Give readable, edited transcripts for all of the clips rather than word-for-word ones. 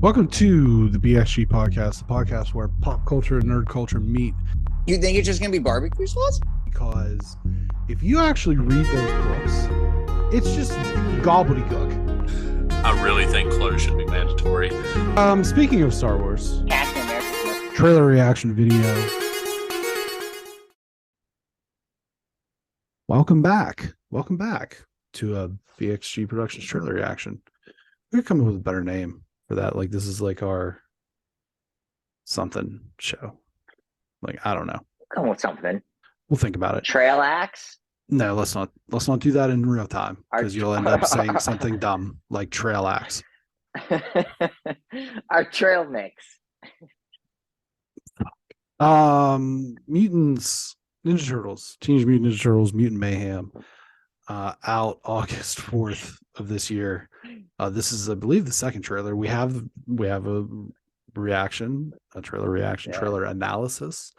Welcome to the BXG Podcast, the podcast where pop culture and nerd culture meet. You think it's just going to be barbecue sauce? Because if you actually read those books, it's just gobbledygook. I really think clothes should be mandatory. Speaking of Star Wars, Captain America. trailer reaction video. Welcome back. Welcome back to a BXG Productions trailer reaction. We're coming up with a better name for that. Like, this is like our something show. Like, I don't know. Come with something. We'll think about it. Trail axe. No, let's not do that in real time, because you'll end up saying something dumb like trail axe. Our trail mix. Mutants, Ninja Turtles, Teenage Mutant Ninja Turtles, Mutant Mayhem, out August 4th of this year. This is, I believe, the second trailer. We have a reaction, a trailer reaction, trailer analysis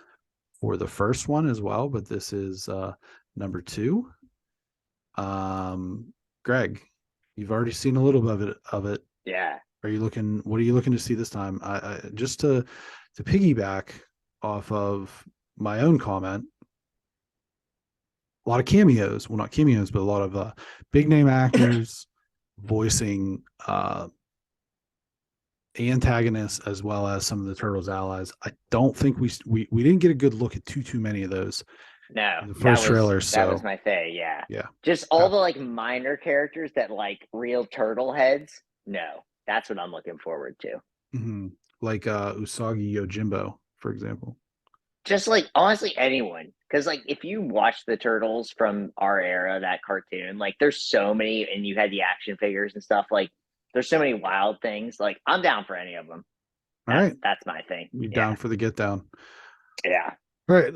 for the first one as well, but this is number 2. Greg, you've already seen a little bit of it. Yeah. What are you looking to see this time? I just to piggyback off of my own comment, a lot of cameos. Well, not cameos, but a lot of big name actors voicing antagonists as well as some of the Turtles' allies. I don't think we didn't get a good look at too many of those. No, the first trailer. That was my thing. Yeah. Yeah. Just all the like minor characters that like real turtle heads. No, that's what I'm looking forward to. Mm-hmm. Like Usagi Yojimbo, for example. Just like honestly anyone, because like if you watch the Turtles from our era, that cartoon, like there's so many, and you had the action figures and stuff. Like there's so many wild things. Like I'm down for any of them. All right, that's my thing. You're down for the get down. Yeah. All right,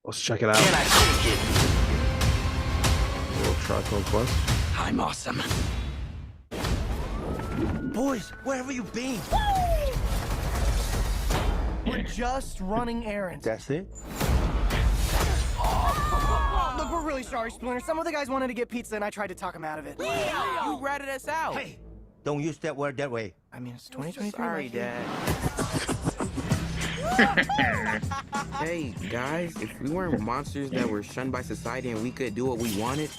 let's check it out. Can I take it? A little Triple Quest. I'm awesome. Boys, where have you been? We're just running errands. That's it? Look, we're really sorry, Splinter. Some of the guys wanted to get pizza, and I tried to talk them out of it. You ratted us out. Hey, don't use that word that way. I mean, it's 2023. Sorry, Dad. Hey, guys, if we weren't monsters that were shunned by society and we could do what we wanted,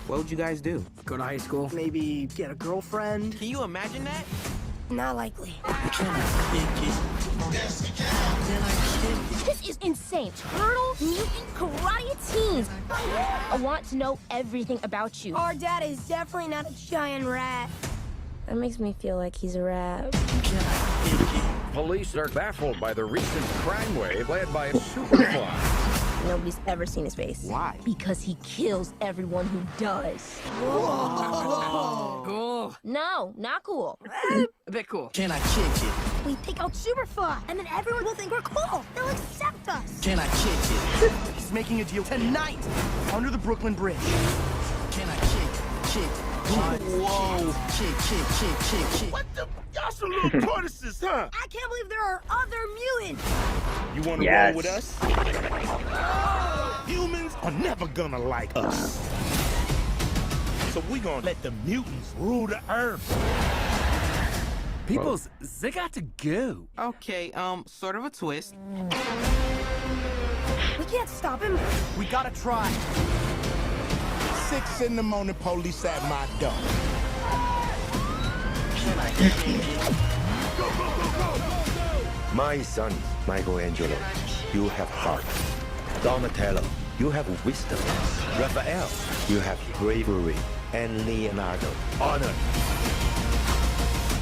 what would you guys do? Go to high school. Maybe get a girlfriend. Can you imagine that? Not likely. This is insane. Turtle, mutant, karate teens. I want to know everything about you. Our dad is definitely not a giant rat. That makes me feel like he's a rat. Police are baffled by the recent crime wave led by Superfly. Nobody's ever seen his face. Why? Because he kills everyone who does. Whoa. Cool. No, not cool. A bit cool. Can I kick it? We take out Superfly, and then everyone will think we're cool. They'll accept us. Can I kick it? He's making a deal tonight under the Brooklyn Bridge. Can I kick? Whoa. Kick. What the? Y'all some little tortoises, huh? I can't believe there are other mutants. You want to roll with us? Humans are never gonna like us. So we gonna let the mutants rule the earth. Peoples, they got to go. Okay, sort of a twist. We can't stop him. We gotta try. 6 in the morning, police at my door. My son, Michelangelo, you have heart. Donatello, you have wisdom. Raphael, you have bravery. And Leonardo, honor.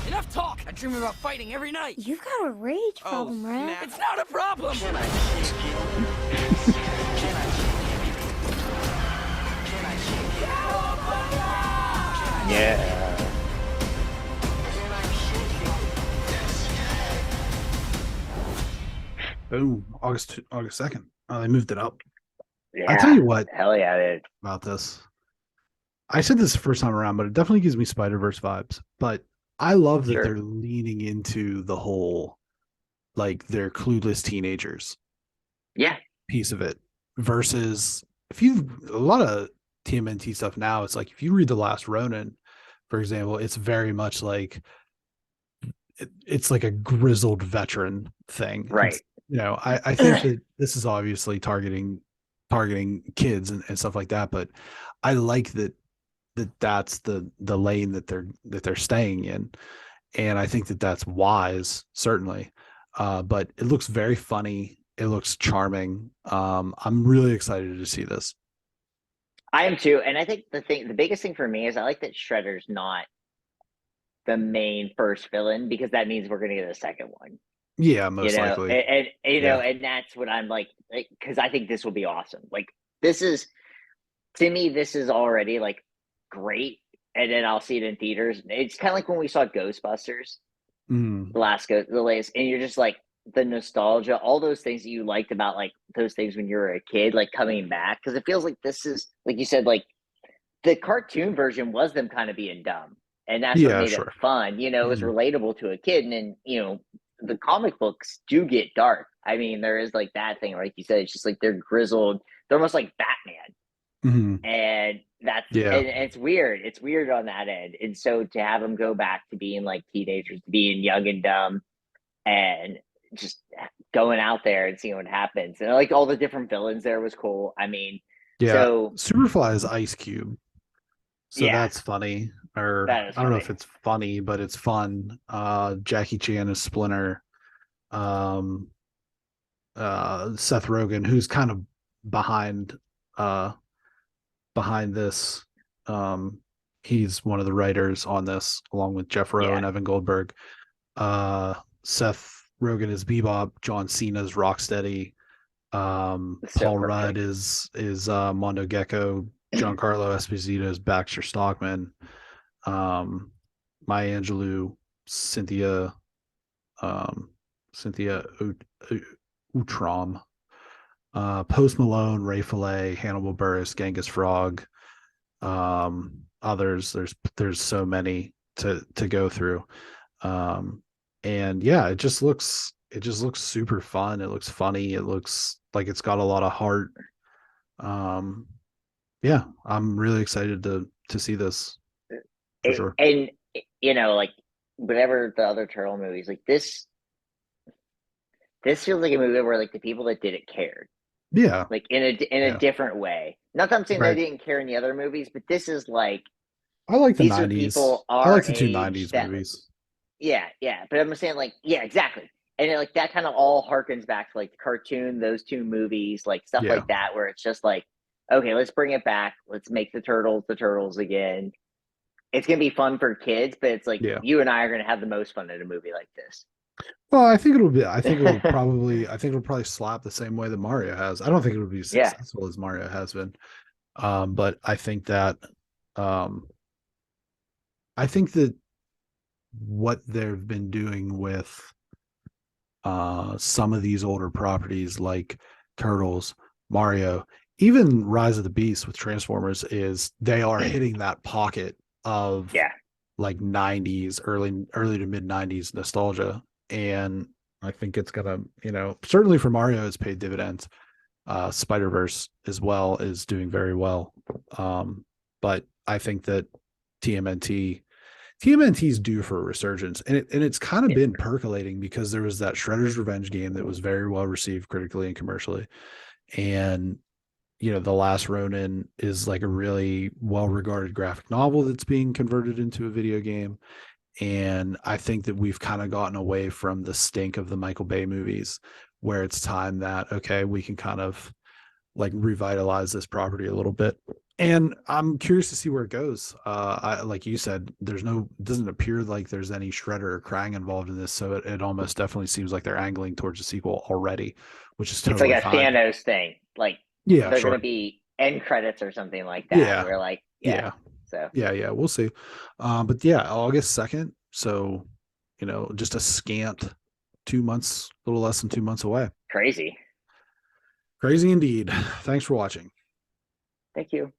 Enough talk! I dream about fighting every night. You've got a rage problem, right? It's not a problem. Can I Yeah. Boom, August 2nd. Oh, they moved it up. Yeah. I tell you what. Hell yeah, dude. About this. I said this the first time around, but it definitely gives me Spider-Verse vibes. But I love that they're leaning into the whole, like, they're clueless teenagers. Yeah. Piece of it. Versus a lot of TMNT stuff now, it's like if you read The Last Ronin, for example, it's very much like it's like a grizzled veteran thing. Right. I think that this is obviously targeting kids and stuff like that, but I like that's the lane that they're staying in, and I think that that's wise, certainly. But it looks very funny. It looks charming. I'm really excited to see this. I am too, and I think the biggest thing for me is I like that Shredder's not the main first villain, because that means we're going to get a second one. Yeah, most likely. And and that's what I'm like, because I think this will be awesome. Like, this is, to me, this is already like great, and then I'll see it in theaters. It's kind of like when we saw Ghostbusters, the latest, and you're just like, the nostalgia, all those things that you liked about like those things when you were a kid, like coming back, because it feels like this is, like you said, like the cartoon version was them kind of being dumb, and that's what made it fun. It was relatable to a kid, and then the comic books do get dark. I mean, there is like that thing, like you said, it's just like they're grizzled, they're almost like Batman, and that's and it's weird. It's weird on that end, and so to have them go back to being like teenagers, to being young and dumb, and just going out there and seeing what happens, and like all the different villains there was cool. I mean, so Superfly is Ice Cube, so that's funny. Or I don't know if it's funny, but it's fun. Jackie Chan is Splinter. Seth Rogen, who's kind of behind this. He's one of the writers on this, along with Jeff Rowe and Evan Goldberg. Seth Rogen is Bebop. John Cena's Rocksteady. Paul Rudd is Mondo Gecko. Giancarlo Esposito is Baxter Stockman. Maya Angelou, Cynthia Utrom, Post Malone, Ray Fillet, Hannibal Buress, Genghis Frog, others. There's so many to go through. And yeah, it just looks super fun. It looks funny. It looks like it's got a lot of heart. Yeah, I'm really excited to see this. For sure. And like whatever the other Turtle movies, like this feels like a movie where like the people that did it cared. Yeah. Like in a different way. Not that I'm saying they didn't care in the other movies, but this is like, I like the 90s. I like the two 90s movies. Yeah, but I'm saying like, yeah, exactly. And like that kind of all harkens back to like the cartoon, those two movies, like stuff like that, where it's just like, okay, let's bring it back. Let's make the turtles again. It's gonna be fun for kids, but it's like you and I are gonna have the most fun at a movie like this. Well, I think it'll probably slap the same way that Mario has. I don't think it would be as successful as Mario has been. But I think that what they've been doing with some of these older properties like Turtles, Mario, even Rise of the Beast with Transformers, is they are hitting that pocket of like 90s, early to mid 90s nostalgia. And I think it's gonna, certainly for Mario, it's paid dividends. Spider-Verse as well is doing very well. But I think that TMNT is due for a resurgence, and it's kind of been percolating, because there was that Shredder's Revenge game that was very well received critically and commercially, and The Last Ronin is like a really well-regarded graphic novel that's being converted into a video game. And I think that we've kind of gotten away from the stink of the Michael Bay movies, where it's time that, okay, we can kind of like revitalize this property a little bit. And I'm curious to see where it goes. Like you said, doesn't appear like there's any Shredder or Krang involved in this. So it almost definitely seems like they're angling towards a sequel already, which is totally it's like a fine. Thanos thing. Like, they're going to be end credits or something like that. Yeah. We're like, So we'll see. But yeah, August 2nd. So, just a scant 2 months, a little less than 2 months away. Crazy Indeed. Thanks for watching. Thank you.